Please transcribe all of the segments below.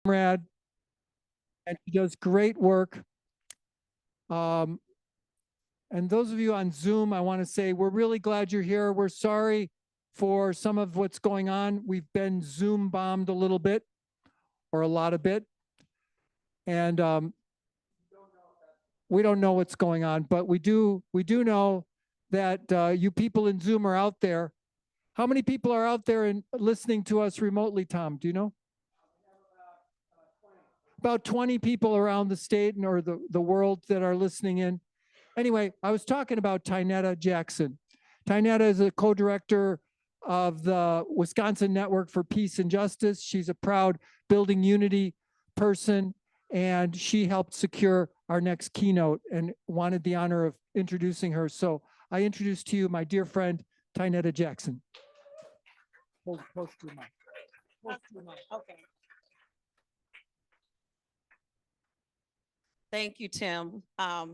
comrade, and she does great work. And those of you on Zoom, I want to say we're really glad you're here. We're sorry for some of what's going on. We've been Zoom bombed a little bit, or a lot of bit. And we don't know what's going on, but we do know that you people in Zoom are out there. How many people are out there and listening to us remotely, Tom? Do you know? About 20 people around the state or the world that are listening in. Anyway, I was talking about Tynetta Jackson. Tynetta is a co-director of the Wisconsin Network for Peace and Justice. She's a proud Building Unity person, and she helped secure our next keynote and wanted the honor of introducing her. So I introduce to you my dear friend, Tynetta Jackson. Hold close to the mic. Close to the mic. Okay. Thank you, Tim. How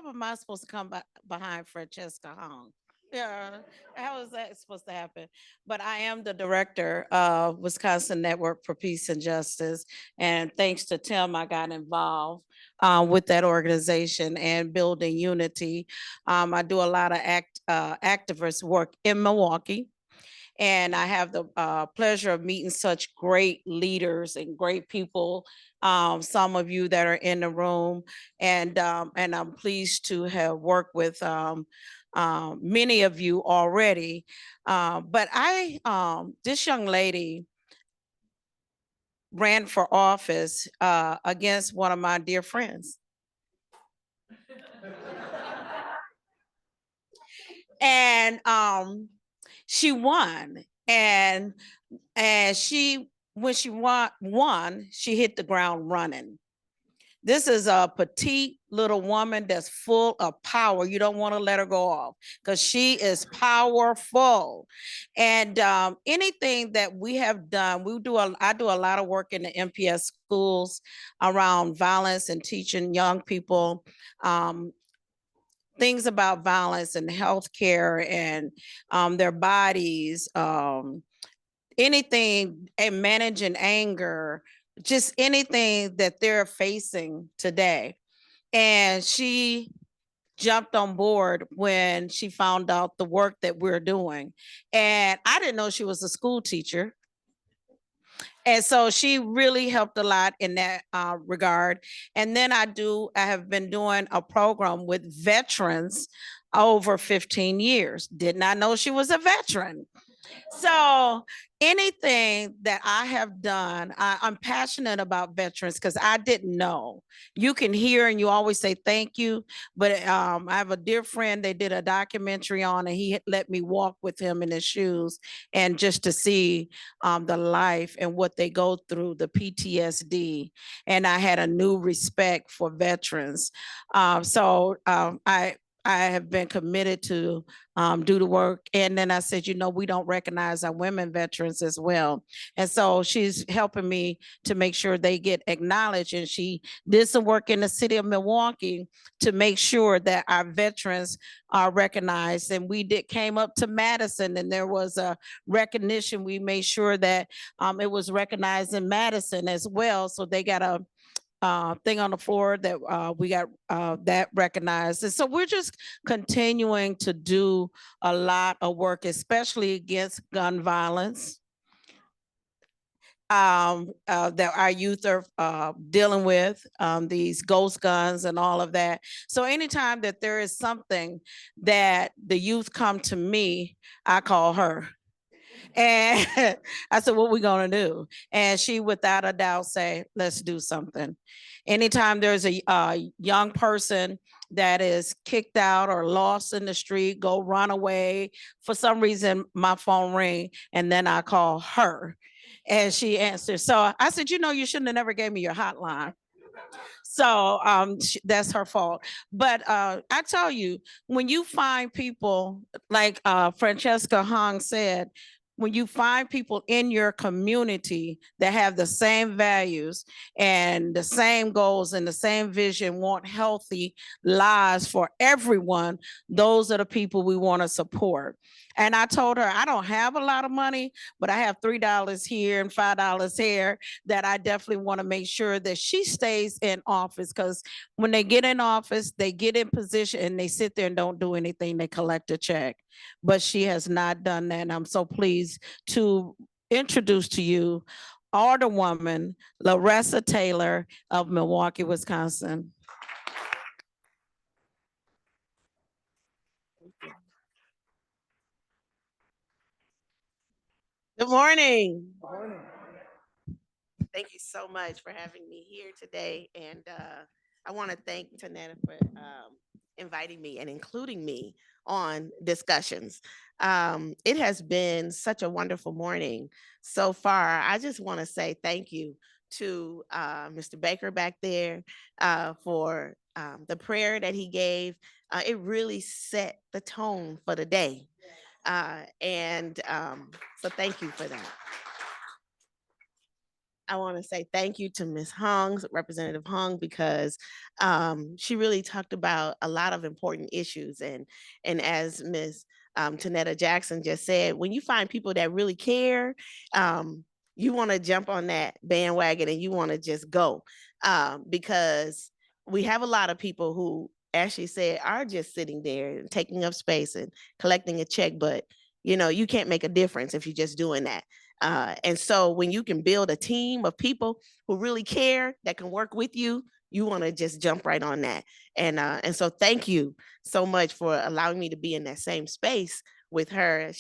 am I supposed to come behind Francesca Hong? Yeah, how is that supposed to happen? But I am the director of Wisconsin Network for Peace and Justice. And thanks to Tim, I got involved with that organization and building unity. I do a lot of activist work in Milwaukee. And I have the pleasure of meeting such great leaders and great people. Some of you that are in the room, and I'm pleased to have worked with many of you already. But this young lady ran for office against one of my dear friends. And she won, and she when she won, she hit the ground running. This is a petite little woman that's full of power. You don't want to let her go off because she is powerful. And anything that we have done, I do a lot of work in the MPS schools around violence and teaching young people things about violence and healthcare and their bodies, anything, and managing anger, just anything that they're facing today. And she jumped on board when she found out the work that we're doing. And I didn't know she was a school teacher. And so she really helped a lot in that regard. And then I have been doing a program with veterans over 15 years. Did not know she was a veteran. So anything that I have done, I'm passionate about veterans because I didn't know. You can hear and you always say thank you, but I have a dear friend they did a documentary on, and he let me walk with him in his shoes and just to see the life and what they go through, the PTSD. And I had a new respect for veterans. I have been committed to do the work. And then I said, we don't recognize our women veterans as well. And so she's helping me to make sure they get acknowledged. And she did some work in the city of Milwaukee to make sure that our veterans are recognized. And we came up to Madison, and there was a recognition. We made sure that it was recognized in Madison as well. So they got a thing on the floor that we got that recognized. And so we're just continuing to do a lot of work, especially against gun violence that our youth are dealing with, these ghost guns and all of that. So anytime that there is something that the youth come to me, I call her. And I said, what we gonna do? And she, without a doubt, say, let's do something. Anytime there's a young person that is kicked out or lost in the street, go run away, for some reason, my phone ring, and then I call her. And she answers. So I said, you shouldn't have never gave me your hotline. So that's her fault. But I tell you, when you find people like Francesca Hong said, when you find people in your community that have the same values and the same goals and the same vision, want healthy lives for everyone, those are the people we want to support. And I told her, I don't have a lot of money, but I have $3 here and $5 here that I definitely want to make sure that she stays in office, because when they get in office, they get in position and they sit there and don't do anything. They collect a check. But she has not done that. And I'm so pleased to introduce to you Alderwoman Laressa Taylor of Milwaukee, Wisconsin. Good morning. Good morning. Thank you so much for having me here today. And I want to thank Tanetta for inviting me and including me on discussions. It has been such a wonderful morning so far. I just want to say thank you to Mr. Baker back there for the prayer that he gave. It really set the tone for the day. So thank you for that. I want to say thank you to Ms. Hung, Representative Hung, because she really talked about a lot of important issues. And as Ms. Tanetta Jackson just said, when you find people that really care, you want to jump on that bandwagon and you want to just go, because we have a lot of people who, as she said, are just sitting there and taking up space and collecting a check, but you can't make a difference if you're just doing that. And so when you can build a team of people who really care, that can work with you, you want to just jump right on that. And so thank you so much for allowing me to be in that same space with her.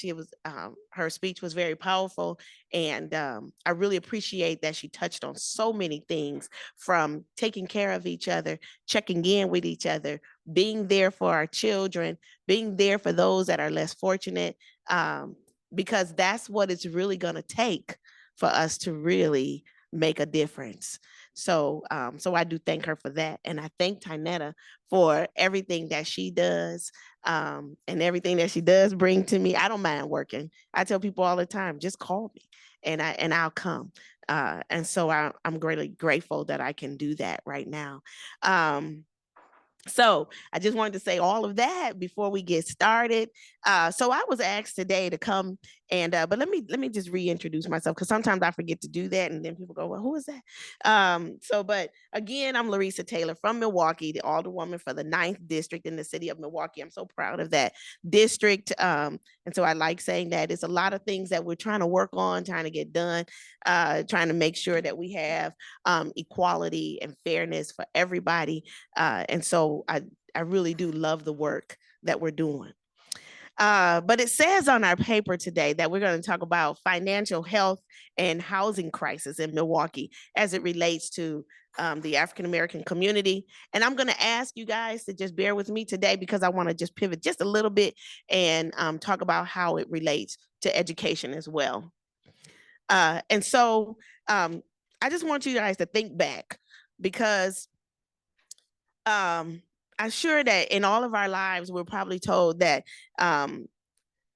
Her speech was very powerful. And I really appreciate that she touched on so many things, from taking care of each other, checking in with each other, being there for our children, being there for those that are less fortunate, because that's what it's really going to take for us to really make a difference. So I do thank her for that. And I thank Tanetta for everything that she does, and everything that she does bring to me. I don't mind working. I tell people all the time, just call me and I'll come. And so I'm greatly grateful that I can do that right now. So I just wanted to say all of that before we get started. So I was asked today to come and, but let me just reintroduce myself, because sometimes I forget to do that. And then people go, well, who is that? But again, I'm Laressa Taylor from Milwaukee, the Alderwoman for the 9th District in the city of Milwaukee. I'm so proud of that district. And so I like saying that. It's a lot of things that we're trying to work on, trying to get done, trying to make sure that we have equality and fairness for everybody. And so I really do love the work that we're doing. But it says on our paper today that we're going to talk about financial health and housing crisis in Milwaukee as it relates to the African-American community. And I'm going to ask you guys to just bear with me today, because I want to just pivot just a little bit and talk about how it relates to education as well. And so I just want you guys to think back, because I'm sure that in all of our lives, we're probably told that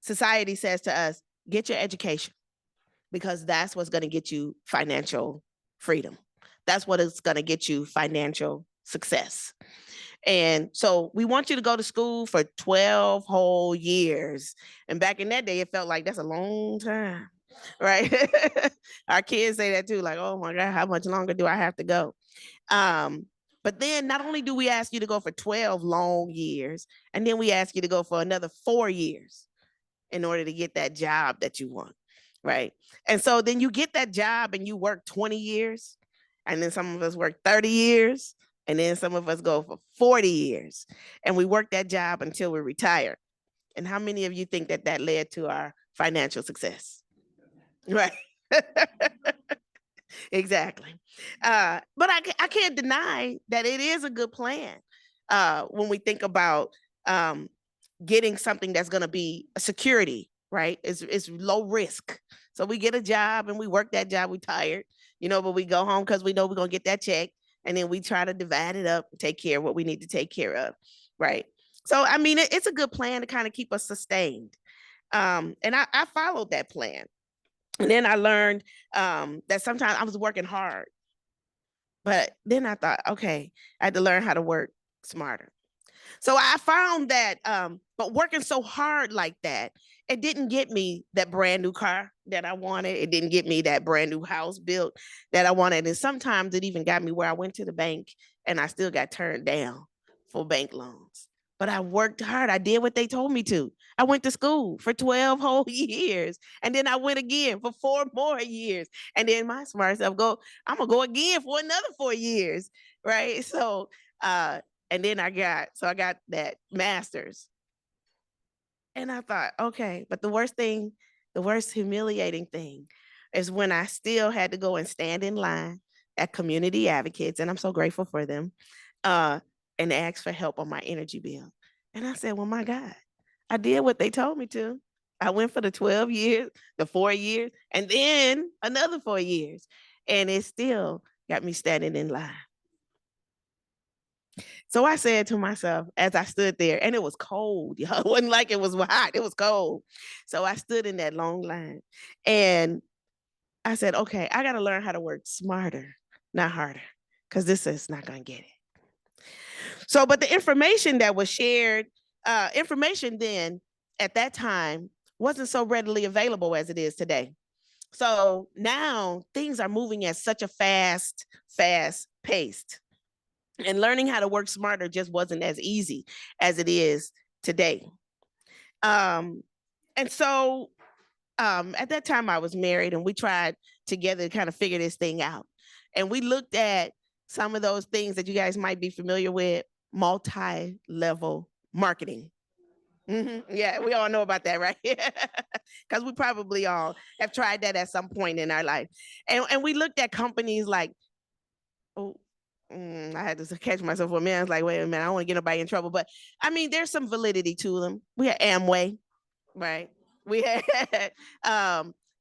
society says to us, get your education, because that's what's going to get you financial freedom. That's what is going to get you financial success. And so we want you to go to school for 12 whole years. And back in that day, it felt like that's a long time, right? Our kids say that too, like, oh my God, how much longer do I have to go? But then not only do we ask you to go for 12 long years, and then we ask you to go for another 4 years in order to get that job that you want, right? And so then you get that job and you work 20 years, and then some of us work 30 years, and then some of us go for 40 years, and we work that job until we're retired. And how many of you think that that led to our financial success? Right. Exactly. But I can't deny that it is a good plan when we think about getting something that's going to be a security, right? It's low risk. So we get a job and we work that job, we tired, but we go home because we know we're going to get that check. And then we try to divide it up and take care of what we need to take care of, right? So, I mean, it's a good plan to kind of keep us sustained. And I followed that plan. And then I learned that sometimes I was working hard, but then I thought, okay, I had to learn how to work smarter. So I found that, but working so hard like that, it didn't get me that brand new car that I wanted. It didn't get me that brand new house built that I wanted. And sometimes it even got me where I went to the bank and I still got turned down for bank loans. But I worked hard. I did what they told me to. I went to school for 12 whole years. And then I went again for 4 more years. And then my smart self I'm gonna go again for another 4 years. Right. So and then I got that master's. And I thought, okay, but the worst humiliating thing is when I still had to go and stand in line at Community Advocates, and I'm so grateful for them, uh, and ask for help on my energy bill. And I said, well, my God, I did what they told me to. I went for the 12 years, the 4 years, and then another 4 years. And it still got me standing in line. So I said to myself as I stood there, and it was cold, y'all. It wasn't like it was hot, it was cold. So I stood in that long line and I said, okay, I got to learn how to work smarter, not harder, because this is not going to get it. So, but the information that was shared, information then at that time wasn't so readily available as it is today. So now things are moving at such a fast pace. And learning how to work smarter just wasn't as easy as it is today. And so at that time I was married and we tried together to kind of figure this thing out. And we looked at some of those things that you guys might be familiar with, multi-level marketing. Yeah, we all know about that, right? Because we probably all have tried that at some point in our life. And we looked at companies like, I had to catch myself for a minute. I was like, wait a minute, I don't want to get nobody in trouble. But I mean, there's some validity to them. We had Amway, right? We had,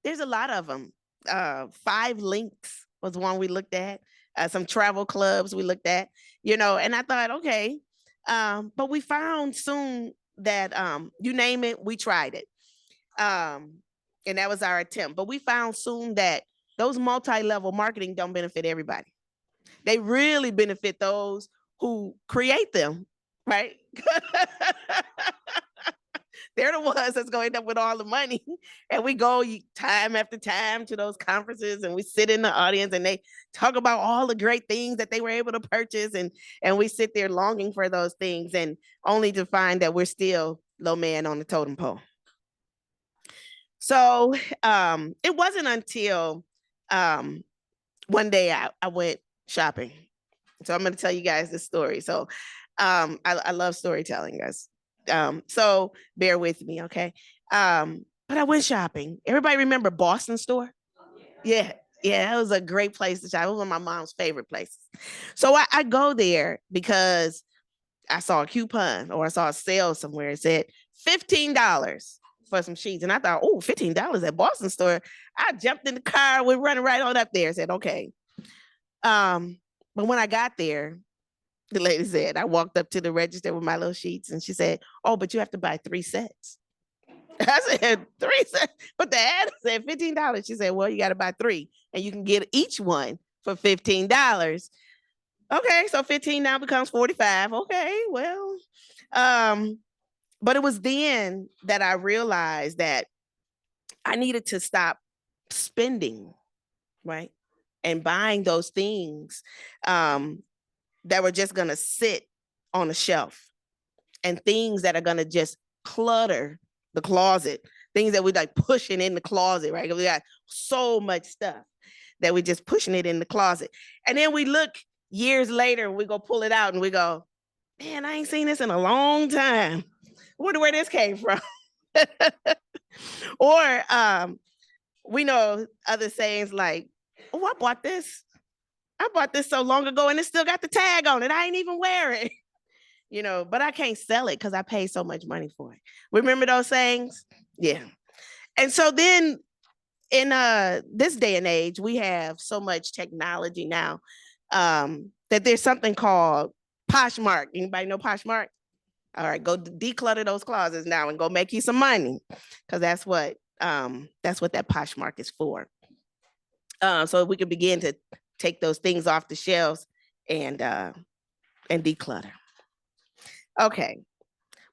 there's a lot of them. 5 Links was one we looked at. Some travel clubs we looked at, and I thought, okay. But we found soon that you name it, we tried it. And that was our attempt. But we found soon that those multi-level marketing don't benefit everybody. They really benefit those who create them, right? They're the ones that's going to end up with all the money. And we go time after time to those conferences and we sit in the audience and they talk about all the great things that they were able to purchase. And we sit there longing for those things and only to find that we're still low man on the totem pole. So it wasn't until one day I went shopping. So I'm going to tell you guys this story. So I love storytelling, guys. So bear with me, okay? But I went shopping. Everybody remember Boston store? Yeah. Yeah, it was a great place to shop. It was one of my mom's favorite places. So I go there because I saw a coupon or I saw a sale somewhere. It said $15 for some sheets. And I thought, oh, $15 at Boston store. I jumped in the car, went running right on up there and said, okay. But when I got there, the lady said, I walked up to the register with my little sheets and she said, oh, but you have to buy 3 sets. I said, 3 sets? But the ad said $15. She said, well, you got to buy 3 and you can get each one for $15. Okay, so 15 now becomes 45. Okay, well, but it was then that I realized that I needed to stop spending, right? And buying those things that were just going to sit on a shelf and things that are going to just clutter the closet, things that we like pushing in the closet, right? We got so much stuff that we're just pushing it in the closet. And then we look years later and we go pull it out and we go, man, I ain't seen this in a long time. I wonder where this came from. Or we know other sayings like, oh, I bought this so long ago and it still got the tag on it. I ain't even wear it, but I can't sell it because I paid so much money for it. Remember those sayings? Yeah. And so then in this day and age, we have so much technology now that there's something called Poshmark. Anybody know Poshmark? All right, go declutter those closets now and go make you some money because that's what That's what that Poshmark is for. So we can begin to take those things off the shelves and declutter. Okay,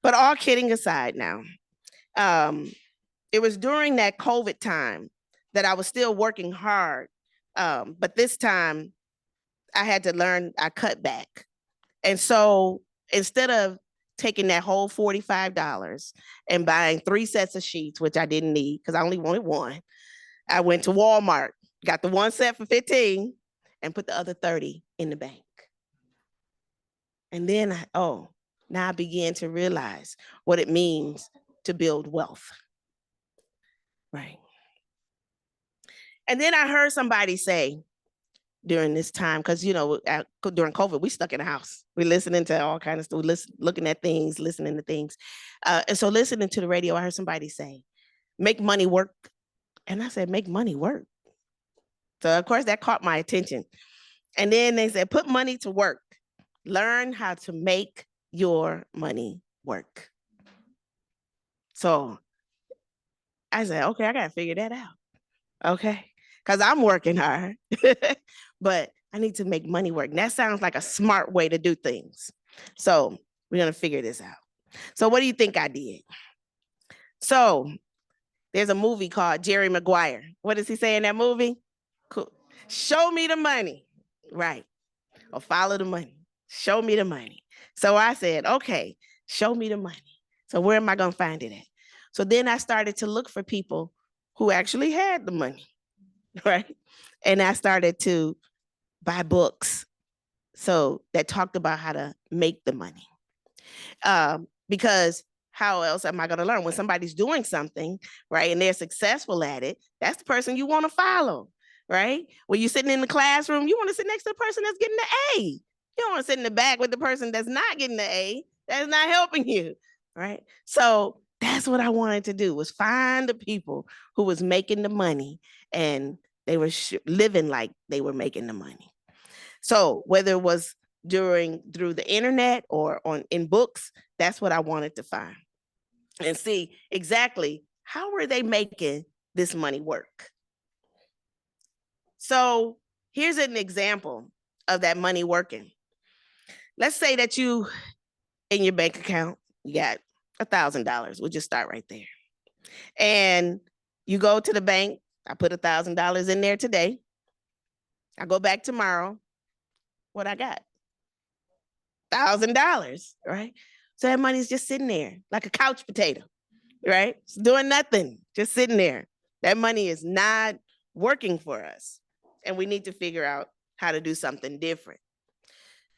but all kidding aside now, it was during that COVID time that I was still working hard, but this time I had to learn, I cut back. And so instead of taking that whole $45 and buying 3 sets of sheets, which I didn't need because I only wanted one, I went to Walmart, got the one set for 15 and put the other 30 in the bank. And then, now I began to realize what it means to build wealth. Right. And then I heard somebody say during this time, because, during COVID, we stuck in the house. We're listening to all kinds of stuff, looking at things, listening to things. And so listening to the radio, I heard somebody say, make money work. And I said, make money work. So of course that caught my attention. And then they said, put money to work. Learn how to make your money work. So I said, okay, I got to figure that out. Okay. Because I'm working hard, but I need to make money work. And that sounds like a smart way to do things. So we're going to figure this out. So what do you think I did? So there's a movie called Jerry Maguire. What does he say in that movie? Cool. Show me the money. Right. Or follow the money. Show me the money. So I said, okay, show me the money. So where am I going to find it at? So then I started to look for people who actually had the money. Right. And I started to buy books that talked about how to make the money. Because how else am I going to learn? When somebody's doing something, right, and they're successful at it, that's the person you want to follow, right? When you're sitting in the classroom, you want to sit next to the person that's getting the A. You don't want to sit in the back with the person that's not getting the A. That's not helping you, right? So that's what I wanted to do, was find the people who was making the money and they were living like they were making the money. So whether it was through the internet or in books, that's what I wanted to find and see exactly how were they making this money work. So here's an example of that money working. Let's say that you, in your bank account, you got $1,000. We'll just start right there. And you go to the bank. I put $1,000 in there today. I go back tomorrow. What I got? $1,000, right? So that money's just sitting there like a couch potato, right? It's doing nothing, just sitting there. That money is not working for us. And we need to figure out how to do something different.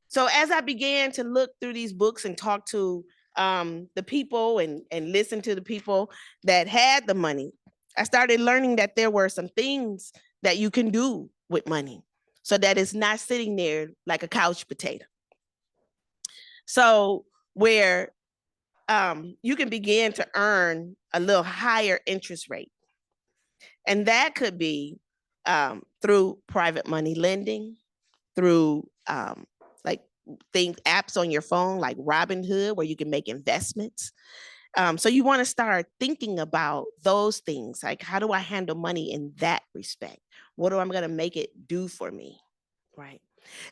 So as I began to look through these books and talk to the people and listen to the people that had the money, I started learning that there were some things that you can do with money so that it's not sitting there like a couch potato. So where you can begin to earn a little higher interest rate. And that could be through private money lending, through apps on your phone like Robinhood, where you can make investments. So you want to start thinking about those things, like how do I handle money in that respect? What am I going to make it do for me, right?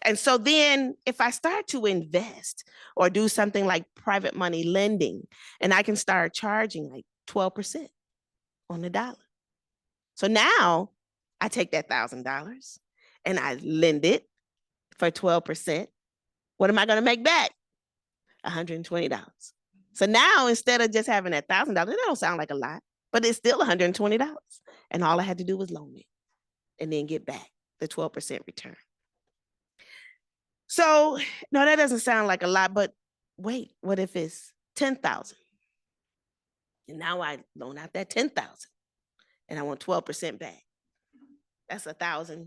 And so then if I start to invest or do something like private money lending, and I can start charging like 12% on the dollar. So now I take that $1,000 and I lend it for 12%. What am I going to make back? $120. So now instead of just having that $1,000, that don't sound like a lot, but it's still $120. And all I had to do was loan it and then get back the 12% return. So no, that doesn't sound like a lot, but wait, what if it's 10,000? And now I loan out that 10,000 and I want 12% back. That's $1,200.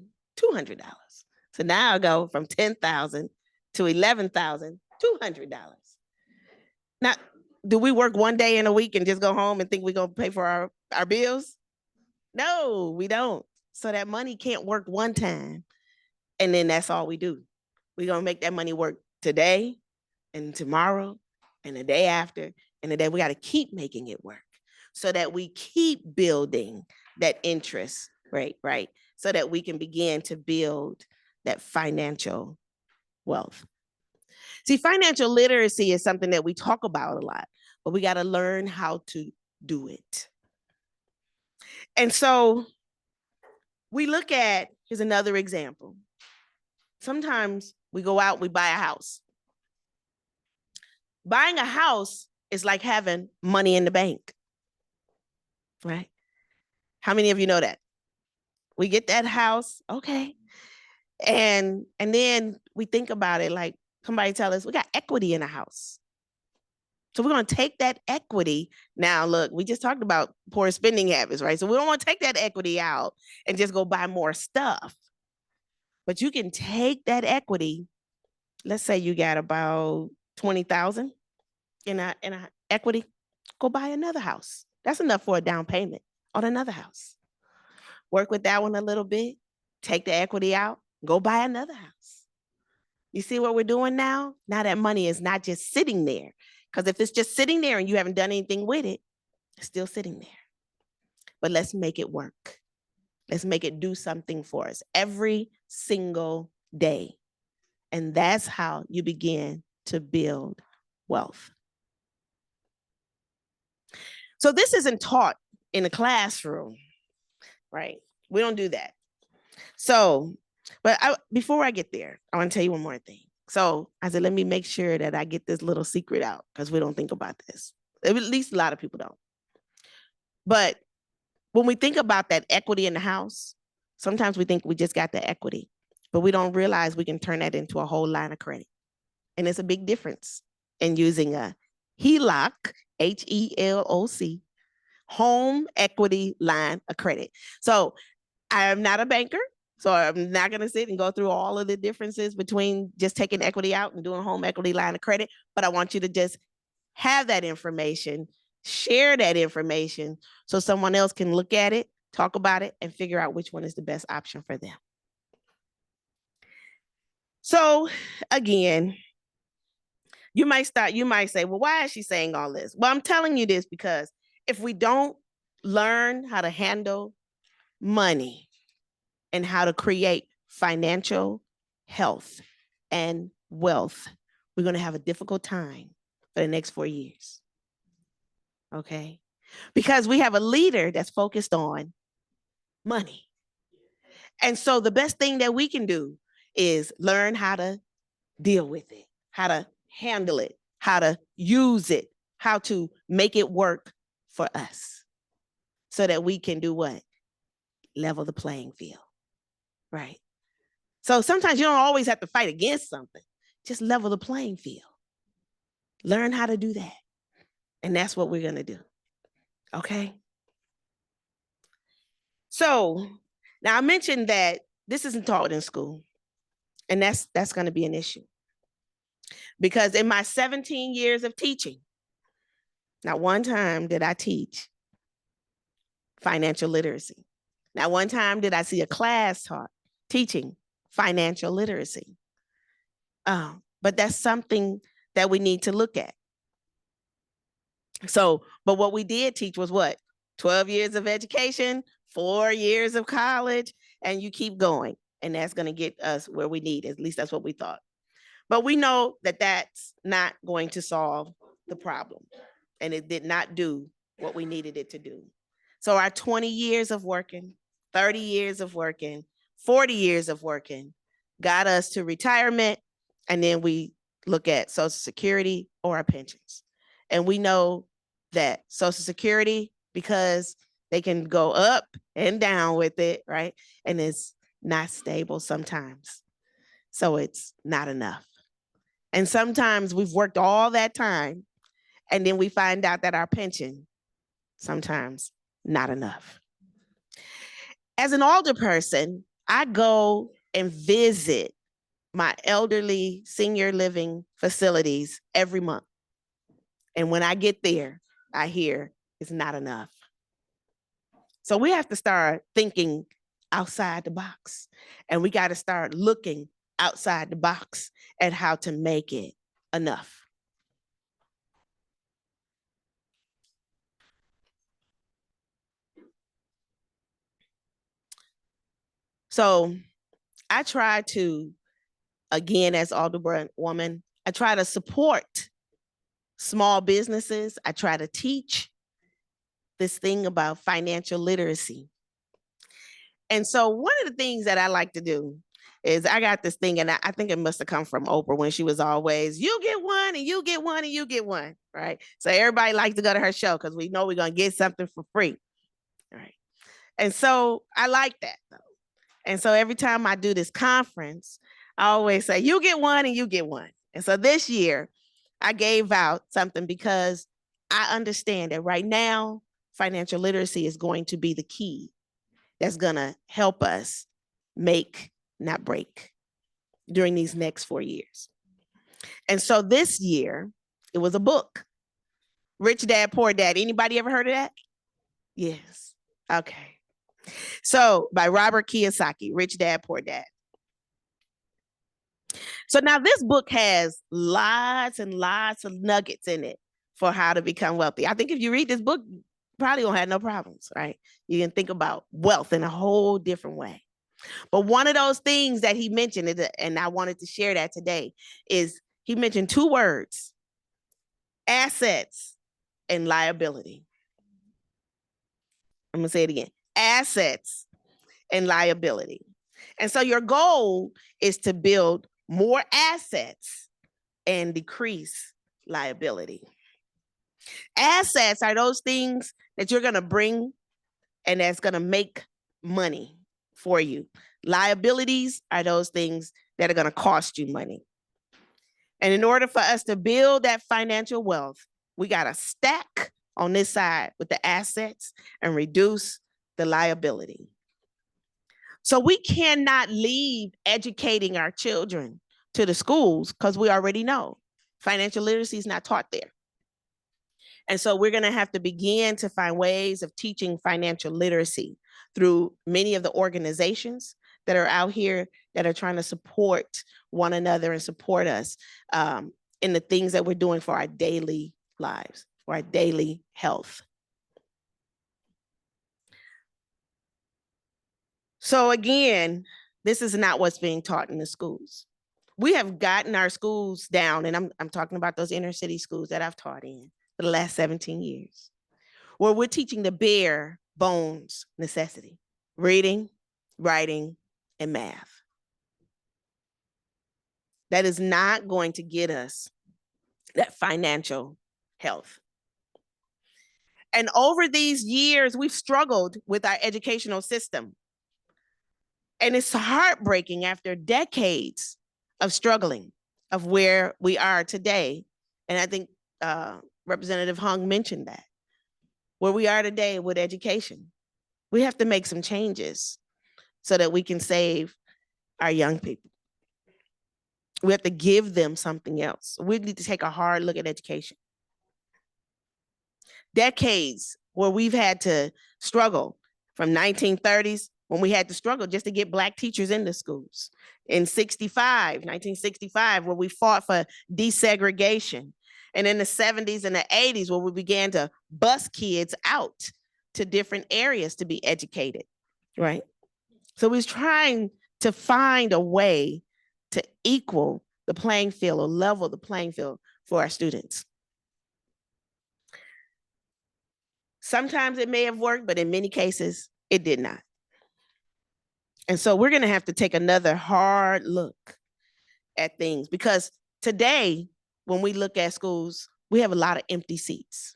So now I go from 10,000 to $11,200. Now, do we work one day in a week and just go home and think we're going to pay for our bills? No, we don't. So that money can't work one time. And then that's all we do. We're going to make that money work today and tomorrow and the day after and the day. We got to keep making it work. so that we keep building that interest rate, right? So that we can begin to build that financial wealth. See, financial literacy is something that we talk about a lot, but we got to learn how to do it. And so we look at, here's another example. Sometimes we go out, we buy a house. Buying a house is like having money in the bank, right? How many of you know that? We get that house, okay. And then we think about it like somebody tell us we got equity in a house. So we're going to take that equity. Now, look, we just talked about poor spending habits, right? So we don't want to take that equity out and just go buy more stuff. But you can take that equity. Let's say you got about 20,000 in a equity. Go buy another house. That's enough for a down payment on another house. Work with that one a little bit. Take the equity out. Go buy another house. You see what we're doing now? Now that money is not just sitting there. Because if it's just sitting there and you haven't done anything with it, it's still sitting there. But let's make it work. Let's make it do something for us every single day. And that's how you begin to build wealth. So this isn't taught in a classroom, right? We don't do that. So, but before I get there, I want to tell you one more thing. So I said, let me make sure that I get this little secret out because we don't think about this. At least a lot of people don't. But when we think about that equity in the house, sometimes we think we just got the equity, but we don't realize we can turn that into a whole line of credit. And it's a big difference in using a HELOC, HELOC, home equity line of credit. So I am not a banker. So I'm not going to sit and go through all of the differences between just taking equity out and doing a home equity line of credit. But I want you to just have that information, share that information so someone else can look at it, talk about it, and figure out which one is the best option for them. So again, you might say, well, why is she saying all this? Well, I'm telling you this because if we don't learn how to handle money and how to create financial health and wealth, we're going to have a difficult time for the next 4 years. Okay? Because we have a leader that's focused on money. And so the best thing that we can do is learn how to deal with it, how to handle it, how to use it, how to make it work for us so that we can do what? Level the playing field. Right. So sometimes you don't always have to fight against something. Just level the playing field. Learn how to do that. And that's what we're going to do. Okay. So now I mentioned that this isn't taught in school. And that's going to be an issue. Because in my 17 years of teaching, not one time did I teach financial literacy. Not one time did I see a class taught teaching financial literacy. But that's something that we need to look at. So, but what we did teach was what? 12 years of education, 4 years of college, and you keep going. And that's going to get us where we need. At least that's what we thought. But we know that that's not going to solve the problem. And it did not do what we needed it to do. So our 20 years of working, 30 years of working, 40 years of working got us to retirement. And then we look at Social Security or our pensions. And we know that Social Security, because they can go up and down with it, right? And it's not stable sometimes. So it's not enough. And sometimes we've worked all that time and then we find out that our pension, sometimes not enough. As an older person, I go and visit my elderly senior living facilities every month. And when I get there, I hear it's not enough. So we have to start thinking outside the box. And we got to start looking outside the box at how to make it enough. So I try to, again, as alderwoman, I try to support small businesses. I try to teach this thing about financial literacy. And so one of the things that I like to do is I got this thing, and I think it must have come from Oprah when she was always, you get one and you get one and you get one, right? So everybody likes to go to her show because we know we're going to get something for free, right? And so I like that though. And so every time I do this conference, I always say, you get one and you get one. And so this year I gave out something because I understand that right now, financial literacy is going to be the key that's going to help us make, not break, during these next 4 years. And so this year, it was a book, Rich Dad, Poor Dad. Anybody ever heard of that? Yes. Okay. So by Robert Kiyosaki, Rich Dad, Poor Dad. So now this book has lots and lots of nuggets in it for how to become wealthy. I think if you read this book, you probably won't have no problems, right? You can think about wealth in a whole different way. But one of those things that he mentioned, and I wanted to share that today, is he mentioned 2 words: assets and liability. I'm going to say it again: assets and liability. And so your goal is to build more assets and decrease liability. Assets are those things that you're going to bring and that's going to make money for you. Liabilities are those things that are going to cost you money. And in order for us to build that financial wealth, we got to stack on this side with the assets and reduce the liability. So we cannot leave educating our children to the schools because we already know financial literacy is not taught there. And so we're going to have to begin to find ways of teaching financial literacy through many of the organizations that are out here that are trying to support one another and support us in the things that we're doing for our daily lives, for our daily health. So again, this is not what's being taught in the schools. We have gotten our schools down, and I'm talking about those inner city schools that I've taught in for the last 17 years, where we're teaching the bare bones necessity: reading, writing, and math. That is not going to get us that financial health. And over these years, we've struggled with our educational system. And it's heartbreaking after decades of struggling of where we are today. And I think Representative Hung mentioned that, where we are today with education. We have to make some changes so that we can save our young people. We have to give them something else. We need to take a hard look at education. Decades where we've had to struggle, from 1930s, when we had to struggle just to get Black teachers into schools. In 1965, where we fought for desegregation. And in the 70s and the 80s, where we began to bus kids out to different areas to be educated, right? So we was trying to find a way to equal the playing field or level the playing field for our students. Sometimes it may have worked, but in many cases, it did not. And so we're going to have to take another hard look at things, because today, when we look at schools, we have a lot of empty seats.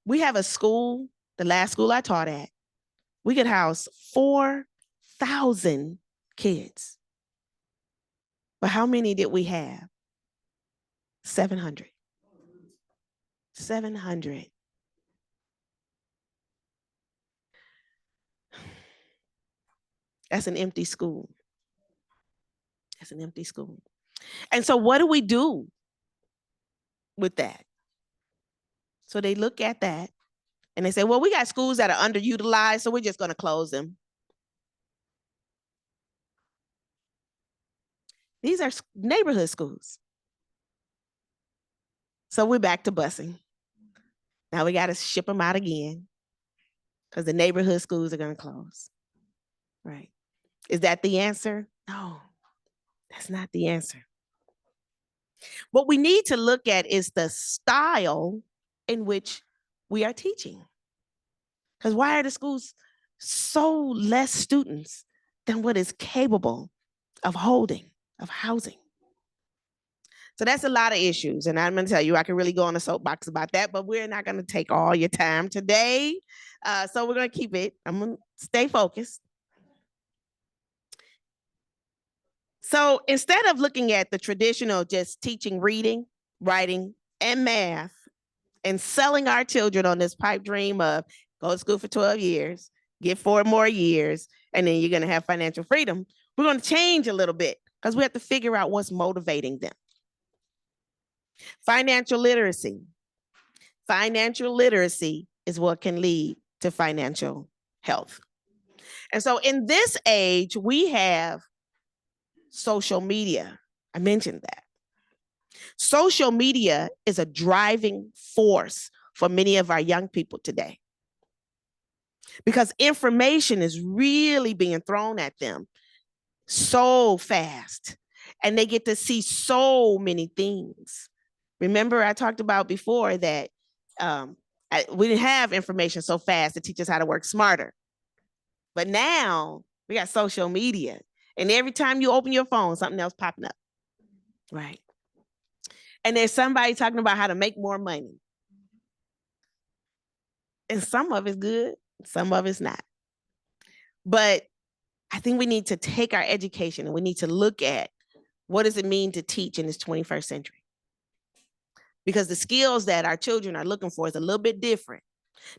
We have a school, the last school I taught at, we could house 4,000 kids. But how many did we have? 700. 700. That's an empty school. That's an empty school. And so what do we do with that? So they look at that and they say, well, we got schools that are underutilized, so we're just going to close them. These are neighborhood schools. So we're back to busing. Now we got to ship them out again. because the neighborhood schools are going to close, right? Is that the answer? No, that's not the answer. What we need to look at is the style in which we are teaching. Because why are the schools so less students than what is capable of holding, of housing? So that's a lot of issues. And I'm going to tell you, I can really go on a soapbox about that, but we're not going to take all your time today. So we're going to keep it. I'm going to stay focused. So instead of looking at the traditional just teaching reading, writing, and math, and selling our children on this pipe dream of go to school for 12 years, get 4 more years, and then you're going to have financial freedom, we're going to change a little bit because we have to figure out what's motivating them. Financial literacy. Financial literacy is what can lead to financial health. And so in this age, we have social media. I mentioned that. Social media is a driving force for many of our young people today because information is really being thrown at them so fast and they get to see so many things. Remember, I talked about before that we didn't have information so fast to teach us how to work smarter. But now we got social media. And every time you open your phone, something else popping up. Right. And there's somebody talking about how to make more money. And some of it's good, some of it's not. But I think we need to take our education and we need to look at what does it mean to teach in this 21st century? Because the skills that our children are looking for is a little bit different.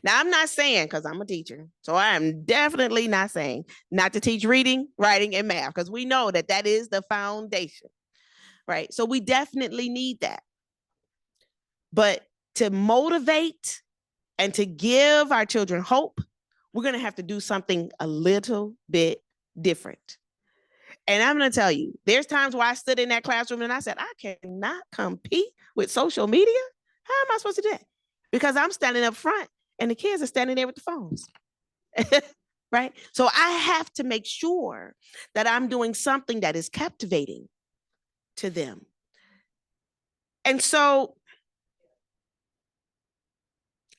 Now, I'm not saying, because I'm a teacher, so I am definitely not saying not to teach reading, writing, and math, because we know that that is the foundation, right? So we definitely need that. But to motivate and to give our children hope, we're going to have to do something a little bit different. And I'm going to tell you, there's times where I stood in that classroom and I said, I cannot compete with social media. How am I supposed to do that? Because I'm standing up front and the kids are standing there with the phones. Right? So I have to make sure that I'm doing something that is captivating to them. And so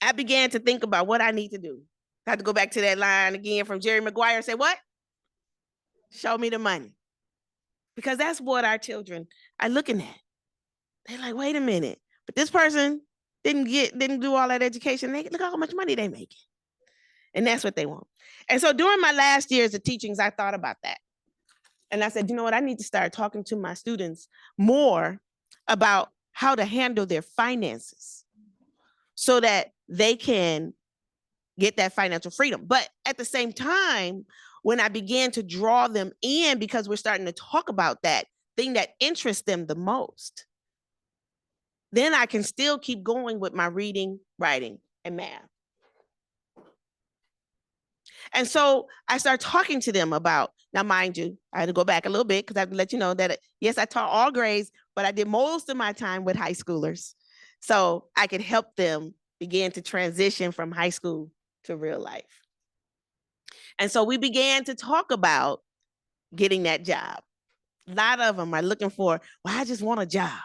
I began to think about what I need to do. I had to go back to that line again from Jerry Maguire and say, what? Show me the money. Because that's what our children are looking at. They're like, wait a minute, but this person didn't do all that education. Look how much money they making. And that's what they want. And so during my last years of teachings, I thought about that. And I said, you know what? I need to start talking to my students more about how to handle their finances so that they can get that financial freedom. But at the same time, when I began to draw them in, because we're starting to talk about that thing that interests them the most, then I can still keep going with my reading, writing, and math. And so I started talking to them about, now mind you, I had to go back a little bit because I have to let you know that, yes, I taught all grades, but I did most of my time with high schoolers. So I could help them begin to transition from high school to real life. And so we began to talk about getting that job. A lot of them are looking for, well, I just want a job.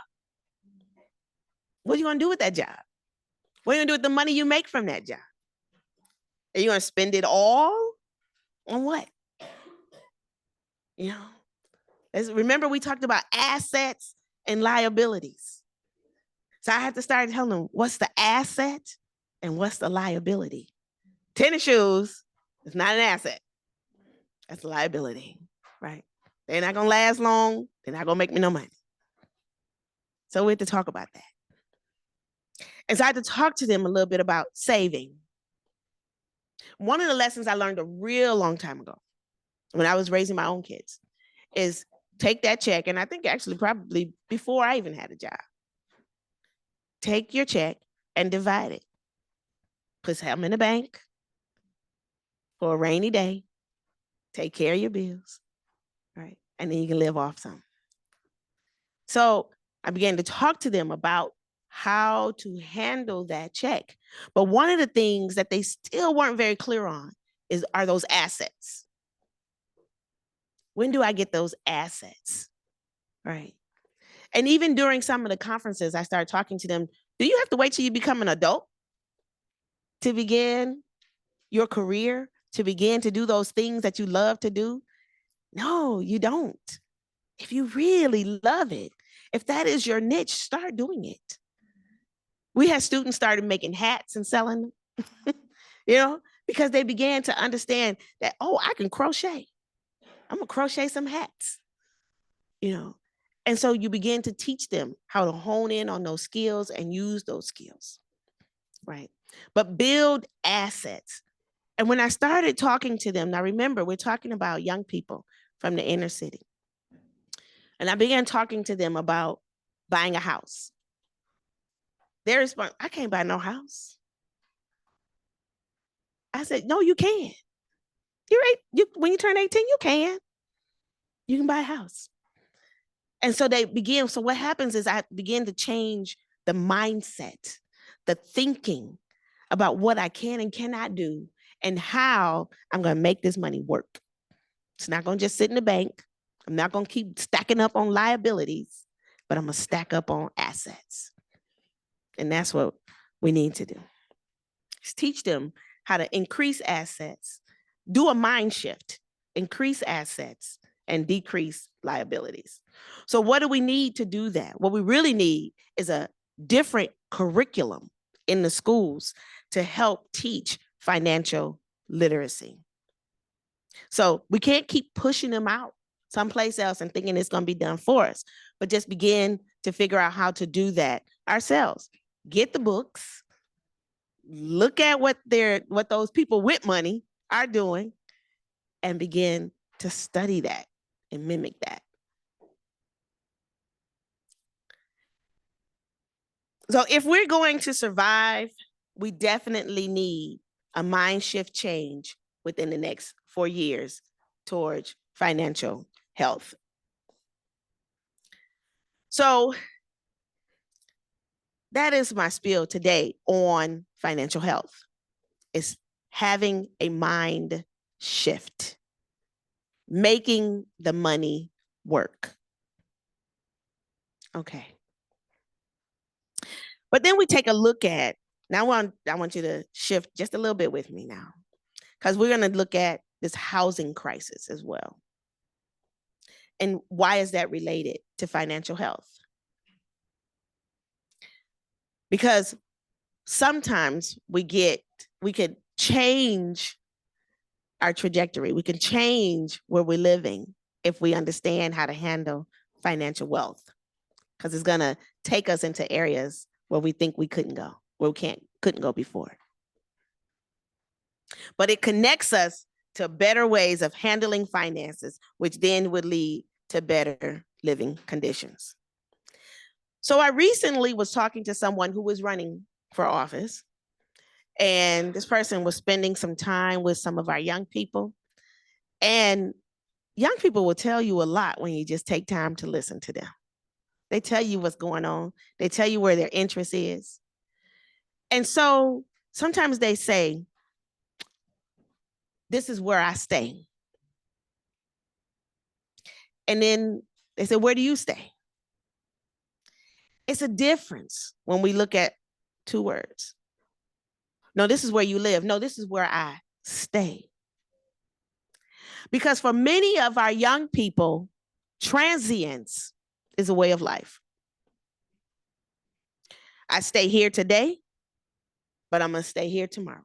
What are you going to do with that job? What are you going to do with the money you make from that job? Are you going to spend it all on what? You know, remember we talked about assets and liabilities. So I had to start telling them what's the asset and what's the liability. Tennis shoes is not an asset. That's a liability, right? They're not going to last long. They're not going to make me no money. So we had to talk about that. And so I had to talk to them a little bit about saving. One of the lessons I learned a real long time ago when I was raising my own kids is take that check. And I think actually probably before I even had a job, take your check and divide it. Put some in the bank for a rainy day. Take care of your bills, right? And then you can live off some. So I began to talk to them about how to handle that check. But one of the things that they still weren't very clear on are those assets. When do I get those assets? Right. And even during some of the conferences, I started talking to them. Do you have to wait till you become an adult to begin your career, to begin to do those things that you love to do? No, you don't. If you really love it, if that is your niche, start doing it. We had students started making hats and selling them, because they began to understand that, oh, I can crochet. I'm gonna crochet some hats, And so you begin to teach them how to hone in on those skills and use those skills, right? But build assets. And when I started talking to them, now remember, we're talking about young people from the inner city. And I began talking to them about buying a house. Their response, I can't buy no house. I said, no, you can. When you turn 18, you can. You can buy a house. And so they begin. So what happens is I begin to change the mindset, the thinking about what I can and cannot do and how I'm going to make this money work. It's not going to just sit in the bank. I'm not going to keep stacking up on liabilities, but I'm going to stack up on assets. And that's what we need to do. Just teach them how to increase assets, do a mind shift, increase assets, and decrease liabilities. So what do we need to do that? What we really need is a different curriculum in the schools to help teach financial literacy. So we can't keep pushing them out someplace else and thinking it's going to be done for us, but just begin to figure out how to do that ourselves. Get the books, look at what those people with money are doing, and begin to study that and mimic that. So if we're going to survive, we definitely need a mind shift change within the next 4 years towards financial health. So that is my spiel today on financial health. It's having a mind shift, making the money work. Okay. But then we take a look at, now I want you to shift just a little bit with me now, because we're going to look at this housing crisis as well. And why is that related to financial health? Because sometimes we could change our trajectory. We can change where we're living if we understand how to handle financial wealth, because it's going to take us into areas where we think we couldn't go, where we couldn't go before. But it connects us to better ways of handling finances, which then would lead to better living conditions. So I recently was talking to someone who was running for office, and this person was spending some time with some of our young people. And young people will tell you a lot when you just take time to listen to them. They tell you what's going on. They tell you where their interest is. And so sometimes they say, this is where I stay. And then they say, where do you stay? It's a difference when we look at two words. No, this is where you live. No, this is where I stay. Because for many of our young people, transience is a way of life. I stay here today, but I'm going to stay here tomorrow.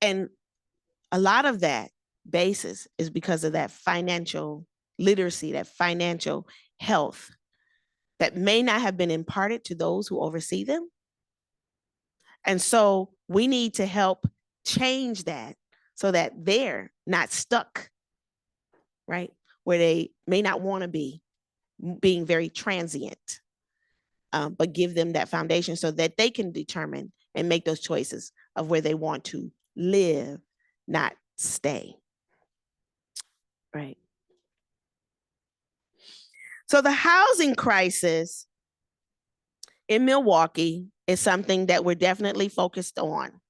And a lot of that basis is because of that financial literacy, that financial health that may not have been imparted to those who oversee them. And so we need to help change that so that they're not stuck, right? Where they may not want to be, being very transient, but give them that foundation so that they can determine and make those choices of where they want to live, not stay, right? So the housing crisis in Milwaukee is something that we're definitely focused on.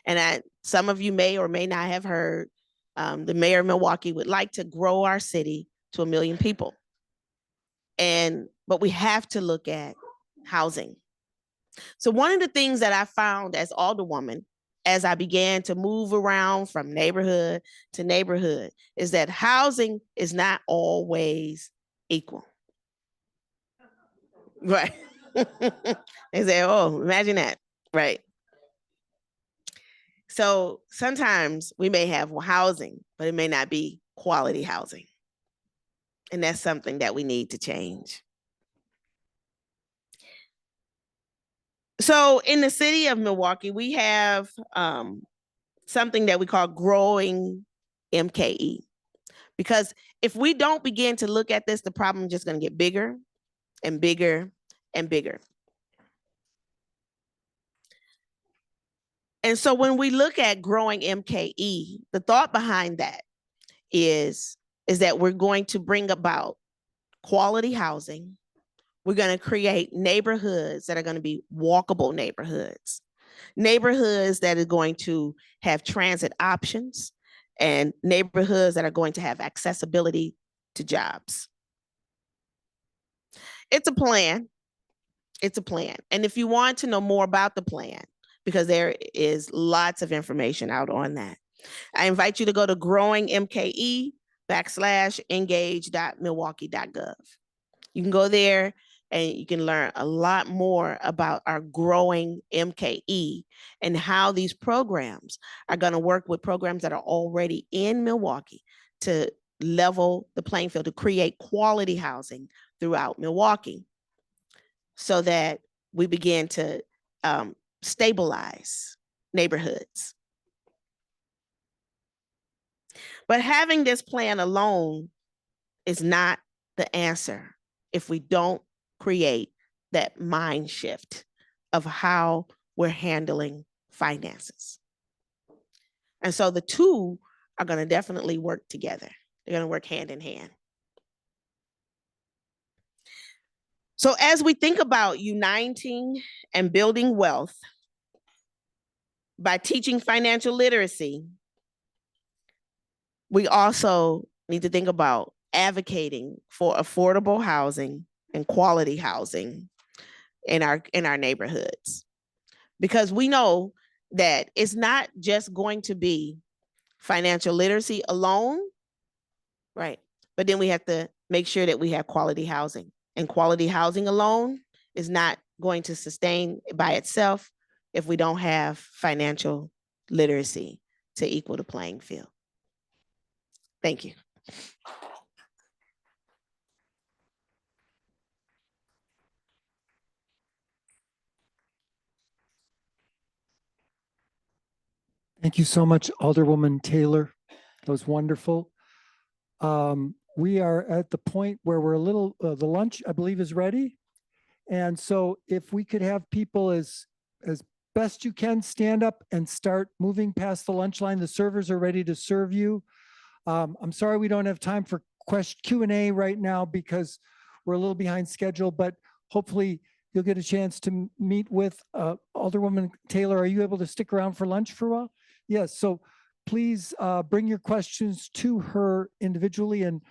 And some of you may or may not have heard, the mayor of Milwaukee would like to grow our city to 1 million people. But we have to look at housing. So one of the things that I found as alderwoman, as I began to move around from neighborhood to neighborhood, is that housing is not always equal. Right. They say, oh, imagine that. Right. So sometimes we may have housing, but it may not be quality housing. And that's something that we need to change. So in the city of Milwaukee, we have something that we call growing MKE. Because if we don't begin to look at this, the problem is just going to get bigger and bigger and bigger. And so when we look at growing MKE, the thought behind that is that we're going to bring about quality housing. We're going to create neighborhoods that are going to be walkable neighborhoods, neighborhoods that are going to have transit options, and neighborhoods that are going to have accessibility to jobs. It's a plan. It's a plan. And if you want to know more about the plan, because there is lots of information out on that, I invite you to go to growingmke.engage.milwaukee.gov. You can go there and you can learn a lot more about our growing MKE and how these programs are going to work with programs that are already in Milwaukee to level the playing field, to create quality housing throughout Milwaukee so that we begin to stabilize neighborhoods. But having this plan alone is not the answer if we don't create that mind shift of how we're handling finances. And so the two are going to definitely work together. They're going to work hand in hand. So as we think about uniting and building wealth by teaching financial literacy, we also need to think about advocating for affordable housing and quality housing in our neighborhoods. Because we know that it's not just going to be financial literacy alone, right? But then we have to make sure that we have quality housing. And quality housing alone is not going to sustain by itself if we don't have financial literacy to equal the playing field. Thank you. Thank you so much, Alderwoman Taylor. That was wonderful. We are at the point where we're a little, the lunch, I believe, is ready. And so if we could have people as best you can stand up and start moving past the lunch line. The servers are ready to serve you. I'm sorry we don't have time for Q&A right now because we're a little behind schedule, but hopefully you'll get a chance to meet with Alderwoman Taylor. Are you able to stick around for lunch for a while? Yes, so please bring your questions to her individually, and